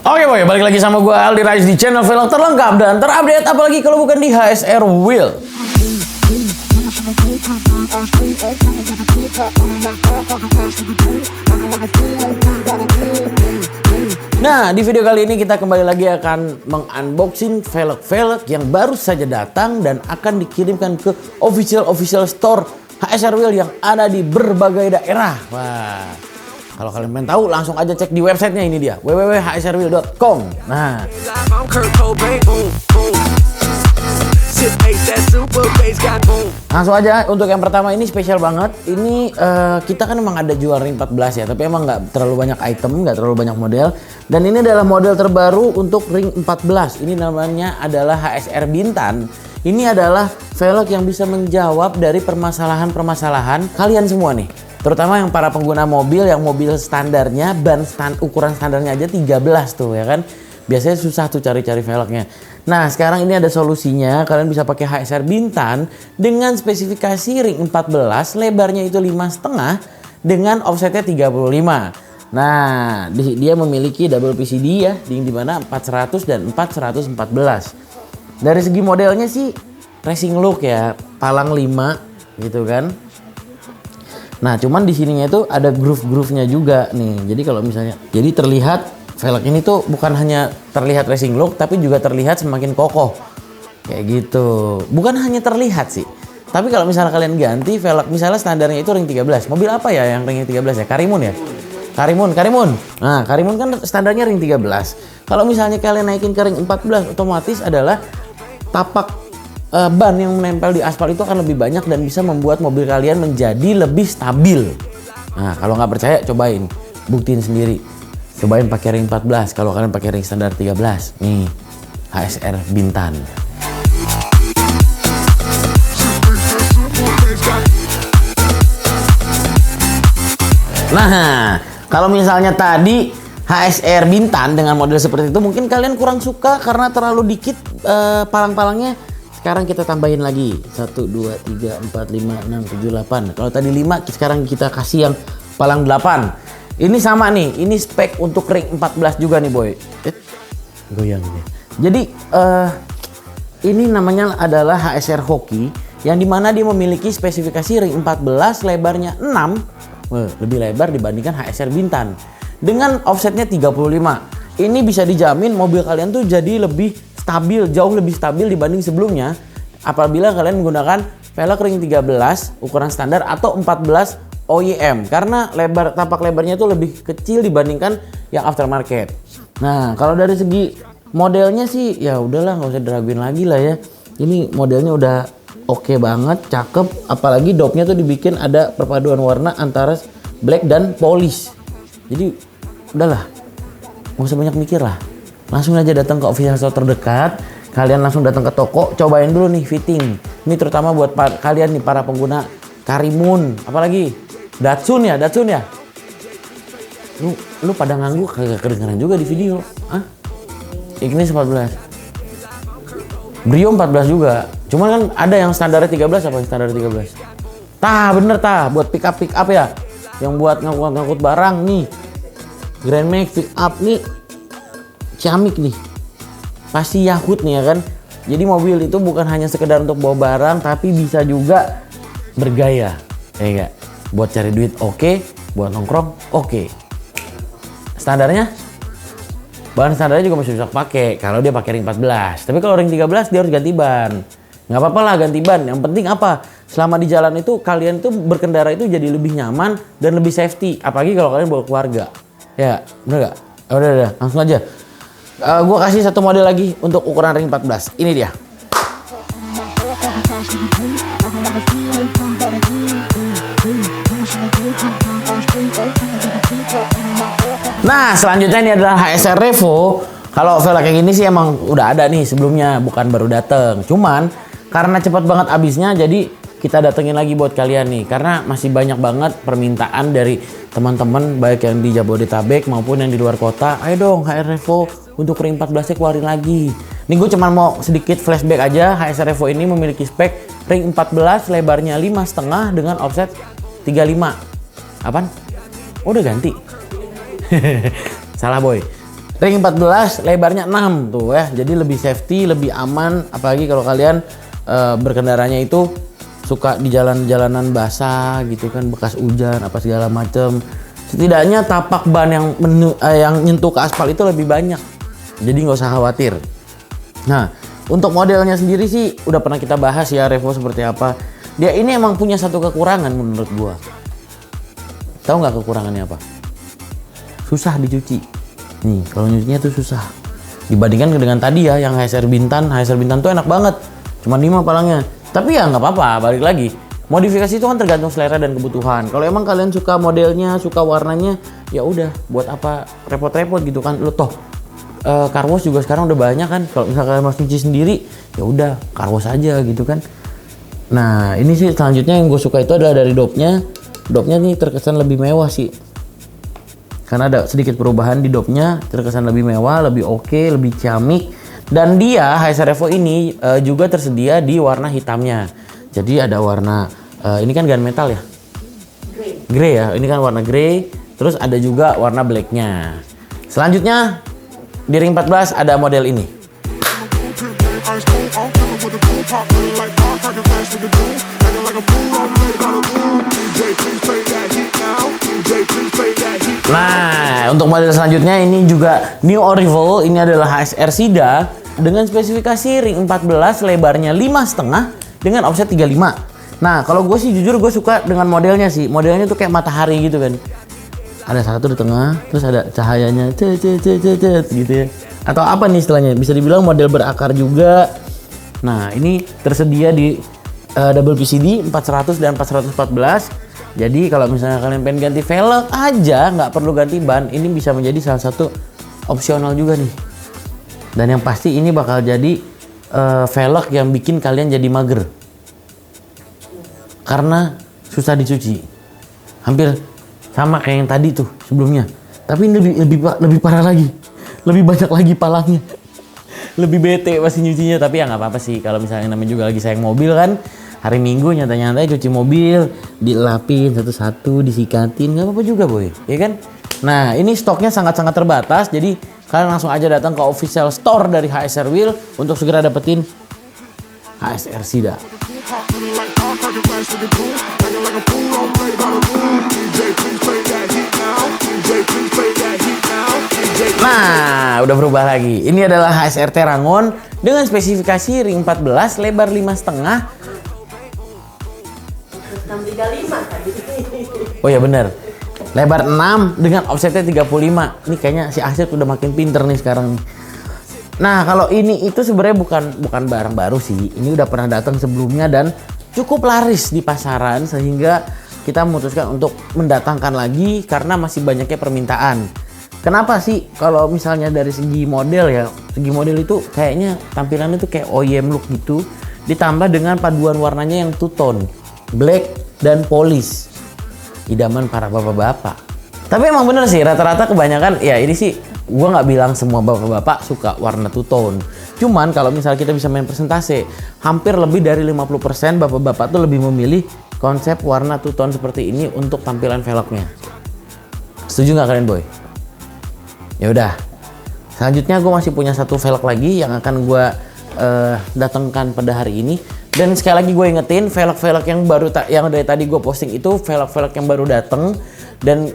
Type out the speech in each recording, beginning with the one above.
Oke boy, balik lagi sama gue Aldi Rais di channel velg terlengkap dan terupdate, apalagi kalau bukan di HSR Wheel. Nah, di video kali ini kita kembali lagi akan mengunboxing velg-velg yang baru saja datang dan akan dikirimkan ke official store HSR Wheel yang ada di berbagai daerah. Wah, kalau kalian pengen tahu langsung aja cek di websitenya, ini dia www.hsrwheel.com. Nah, langsung aja untuk yang pertama ini spesial banget. Ini kita kan emang ada jual ring 14 ya, tapi emang nggak terlalu banyak item, nggak terlalu banyak model. Dan ini adalah model terbaru untuk ring 14. Ini namanya adalah HSR Bintan. Ini adalah velg yang bisa menjawab dari permasalahan-permasalahan kalian semua nih. Terutama yang para pengguna mobil yang mobil standarnya ukuran standarnya aja 13 tuh ya kan. Biasanya susah tuh cari-cari velgnya. Nah, sekarang ini ada solusinya. Kalian bisa pakai HSR Bintan dengan spesifikasi ring 14, lebarnya itu 5,5 dengan offsetnya 35. Nah, dia memiliki double PCD ya, di mana 400 dan 414. Dari segi modelnya sih racing look ya, palang 5 gitu kan. Nah, cuman di sininya itu ada groove-groove-nya juga nih. Jadi kalau misalnya, jadi terlihat velg ini tuh bukan hanya terlihat racing look, tapi juga terlihat semakin kokoh. Kayak gitu. Bukan hanya terlihat sih. Tapi kalau misalnya kalian ganti velg, misalnya standarnya itu ring 13. Mobil apa ya yang ringnya 13 ya? Karimun ya? Karimun. Nah, Karimun kan standarnya ring 13. Kalau misalnya kalian naikin ke ring 14, otomatis adalah tapak ban yang menempel di aspal itu akan lebih banyak dan bisa membuat mobil kalian menjadi lebih stabil. Nah, kalau nggak percaya cobain, buktiin sendiri. Cobain pakai ring 14 kalau kalian pakai ring standar 13. Nih, HSR Bintan. Nah, kalau misalnya tadi HSR Bintan dengan model seperti itu mungkin kalian kurang suka karena terlalu dikit palang-palangnya. Sekarang kita tambahin lagi 1, 2, 3, 4, 5, 6, 7, 8. Kalau tadi 5, sekarang kita kasih yang palang 8. Ini sama nih, ini spek untuk ring 14 juga nih boy. Goyang ini. Jadi ini namanya adalah HSR Hoki, yang dimana dia memiliki spesifikasi ring 14 lebarnya 6, lebih lebar dibandingkan HSR Bintan. Dengan offsetnya 35. Ini bisa dijamin mobil kalian tuh jadi lebih stabil, jauh lebih stabil dibanding sebelumnya apabila kalian menggunakan velg ring 13 ukuran standar atau 14 OEM, karena tapak lebarnya itu lebih kecil dibandingkan yang aftermarket. Nah, kalau dari segi modelnya sih ya udahlah, nggak usah diraguin lagi lah ya. Ini modelnya udah oke banget, cakep, apalagi dopnya tuh dibikin ada perpaduan warna antara black dan polish. Jadi udahlah, nggak usah banyak mikir lah. Langsung aja datang ke official store terdekat. Kalian langsung datang ke toko, cobain dulu nih fitting. Ini terutama buat kalian nih para pengguna Karimun, apalagi Datsun ya. Lu pada ngangguk kagak kedengeran juga di video. Hah? Ignis 14. Brio 14 juga. Cuman kan ada yang standarnya 13, apa yang standar 13? Bener buat pick up ya. Yang buat ngangkut barang nih. Grand Max pick up nih. Ciamik nih, pasti Yahut nih ya kan. Jadi mobil itu bukan hanya sekedar untuk bawa barang, tapi bisa juga bergaya, ya enggak? Buat cari duit oke, buat nongkrong oke. Standarnya, bahan standarnya juga masih bisa pakai kalau dia pakai ring 14. Tapi kalau ring 13 dia harus ganti ban. Nggak apa-apa lah ganti ban. Yang penting apa? Selama di jalan itu kalian tuh berkendara itu jadi lebih nyaman dan lebih safety. Apalagi kalau kalian bawa keluarga. Ya, bener nggak? Udah, langsung aja. Gue kasih satu model lagi untuk ukuran ring 14. Ini dia. Nah, selanjutnya ini adalah HSR Revo. Kalau velg kayak gini sih emang udah ada nih sebelumnya, bukan baru dateng. Cuman karena cepat banget habisnya, jadi kita datengin lagi buat kalian nih. Karena masih banyak banget permintaan dari teman-teman baik yang di Jabodetabek maupun yang di luar kota. Ayo dong HSR Revo untuk ring 14 keluarin lagi. Nih gue cuma mau sedikit flashback aja. HSR Revo ini memiliki spek ring 14 lebarnya 5,5 dengan offset 35. Apaan? Oh, udah ganti. Salah boy. Ring 14 lebarnya 6 tuh ya. Jadi lebih safety, lebih aman, apalagi kalau kalian berkendaranya itu suka di jalanan basah gitu kan, bekas hujan apa segala macem. Setidaknya tapak ban yang nyentuh ke aspal itu lebih banyak. Jadi nggak usah khawatir. Nah, untuk modelnya sendiri sih udah pernah kita bahas ya, Revo seperti apa. Dia ini emang punya satu kekurangan menurut gua. Tahu nggak kekurangannya apa? Susah dicuci. Nih, kalau nyucinya tuh susah. Dibandingkan dengan tadi ya, yang HSR Bintan. HSR Bintan tuh enak banget. Cuma 5 palangnya. Tapi ya nggak apa-apa, balik lagi. Modifikasi itu kan tergantung selera dan kebutuhan. Kalau emang kalian suka modelnya, suka warnanya, ya udah, buat apa repot-repot gitu kan. Lo toh car wash juga sekarang udah banyak kan. Kalau misalkan kalian mau cuci sendiri, ya udah car wash aja gitu kan. Nah, ini sih selanjutnya yang gue suka itu adalah dari dopnya. Dopnya nih terkesan lebih mewah sih. Karena ada sedikit perubahan di dopnya, terkesan lebih mewah, lebih oke, lebih ciamik. Dan dia HSR Evo ini juga tersedia di warna hitamnya. Jadi ada warna, ini kan gunmetal ya? Grey ya, ini kan warna grey. Terus ada juga warna blacknya. Selanjutnya di ring 14 ada model ini. Nah, untuk model selanjutnya ini juga new arrival. Ini adalah HSR Sida dengan spesifikasi ring 14 lebarnya 5,5 dengan offset 35. Nah, kalau gue sih jujur gue suka dengan modelnya sih. Modelnya tuh kayak matahari gitu kan. Ada satu di tengah, terus ada cahayanya gitu ya. Atau apa nih istilahnya? Bisa dibilang model berakar juga. Nah, ini tersedia di double PCD 400 dan 414. Jadi kalau misalnya kalian pengen ganti velg aja, nggak perlu ganti ban, ini bisa menjadi salah satu opsional juga nih. Dan yang pasti ini bakal jadi velg yang bikin kalian jadi mager. Karena susah dicuci. Hampir sama kayak yang tadi tuh sebelumnya. Tapi ini lebih parah lagi. Lebih banyak lagi palangnya. Lebih bete pasti nyucinya, tapi ya nggak apa-apa sih. Kalau misalnya namanya juga lagi sayang mobil kan, hari Minggu nyantai-nyantai cuci mobil, dilapin satu-satu, disikatin, nggak apa-apa juga boy, ya kan? Nah, ini stoknya sangat-sangat terbatas, jadi kalian langsung aja datang ke official store dari HSR Wheel untuk segera dapetin HSR Sida. Nah, udah berubah lagi. Ini adalah HSR Terrangon dengan spesifikasi ring 14 lebar 5,5. Oh ya bener, lebar 6 dengan offsetnya 35. Ini kayaknya si Asyid udah makin pinter nih sekarang. Nah, kalau ini itu sebenarnya bukan barang baru sih. Ini udah pernah datang sebelumnya dan cukup laris di pasaran sehingga kita memutuskan untuk mendatangkan lagi karena masih banyaknya permintaan. Kenapa sih? Kalau misalnya dari segi model ya, segi model itu kayaknya tampilannya tuh kayak OEM look gitu, ditambah dengan paduan warnanya yang two tone, black dan polish. Idaman para bapak-bapak. Tapi emang bener sih, rata-rata kebanyakan ya ini sih, gua nggak bilang semua bapak-bapak suka warna two tone. Cuman kalau misalnya kita bisa main persentase, hampir lebih dari 50% bapak-bapak tuh lebih memilih konsep warna two tone seperti ini untuk tampilan velgnya. Setuju nggak kalian boy? Ya udah. Selanjutnya gue masih punya satu velg lagi yang akan gue datangkan pada hari ini. Dan sekali lagi gue ingetin, velg-velg yang baru yang dari tadi gue posting itu velg-velg yang baru datang. Dan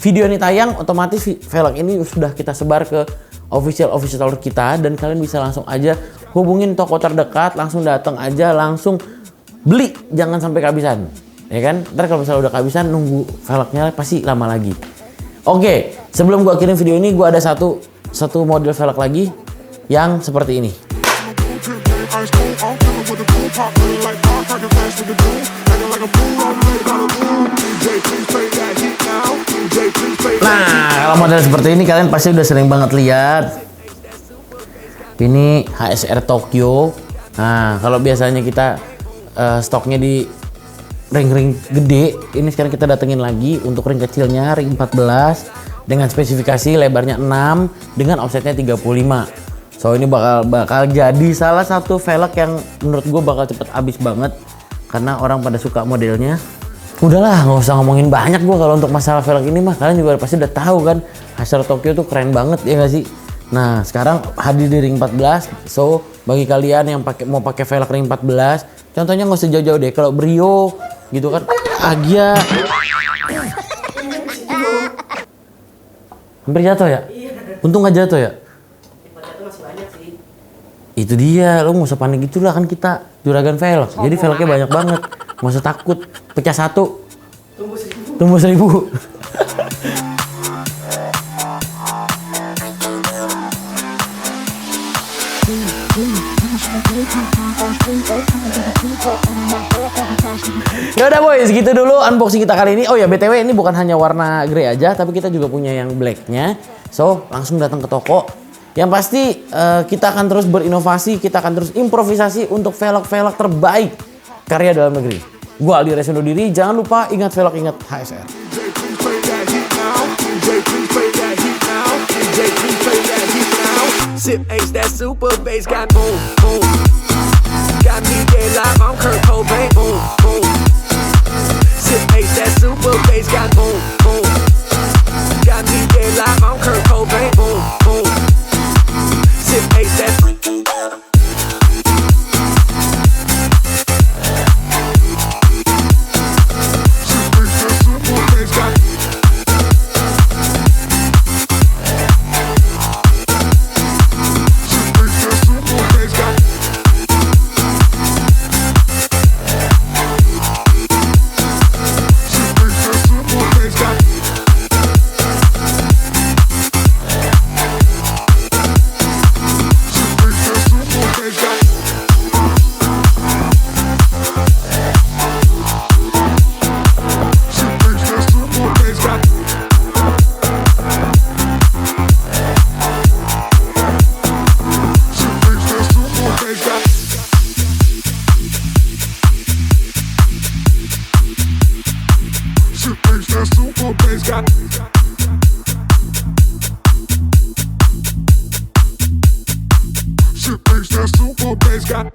video ini tayang, otomatis velg ini sudah kita sebar ke official store kita. Dan kalian bisa langsung aja hubungin toko terdekat, langsung datang aja, langsung beli. Jangan sampai kehabisan, ya kan? Ntar kalau misalnya udah kehabisan, nunggu velgnya pasti lama lagi. Oke, sebelum gua kirim video ini, gua ada satu model velg lagi yang seperti ini. Nah, kalau model seperti ini kalian pasti udah sering banget lihat. Ini HSR Tokyo. Nah, kalau biasanya kita stoknya di ring-ring gede, ini sekarang kita datengin lagi untuk ring kecilnya, ring 14 dengan spesifikasi lebarnya 6 dengan offsetnya 35. So ini bakal jadi salah satu velg yang menurut gue bakal cepet habis banget karena orang pada suka modelnya. Udahlah, nggak usah ngomongin banyak gua kalau untuk masalah velg ini mah. Kalian juga pasti udah tahu kan, Acer Tokyo tuh keren banget ya nggak sih? Nah, sekarang hadir di ring 14. So, bagi kalian yang mau pakai velg ring 14, contohnya nggak usah jauh-jauh deh. Kalau Brio gitu kan, Agia. Hampir jatuh ya? Untung nggak jatuh ya? Itu dia, lo nggak usah panik gitulah, kan kita juragan velg. Jadi velgnya banyak banget. Nggak usah takut, pecah satu tumbuh 1000. Ya udah boys, gitu dulu unboxing kita kali ini. Oh ya, BTW ini bukan hanya warna grey aja, tapi kita juga punya yang blacknya. So, langsung datang ke toko. Yang pasti kita akan terus berinovasi, kita akan terus improvisasi untuk velg-velg terbaik karya dalam negeri. Gua Aldi Resundo diri, jangan lupa ingat velg, ingat HSR. Sip Ace, that super bass got boom, boom. Got me dead like I'm Kurt Cobain, boom, boom. Sip Ace, that super bass got boom, boom. Got me dead like I'm Kurt Cobain, boom, boom. Sip Ace, that freaking down. Shit, that super bass got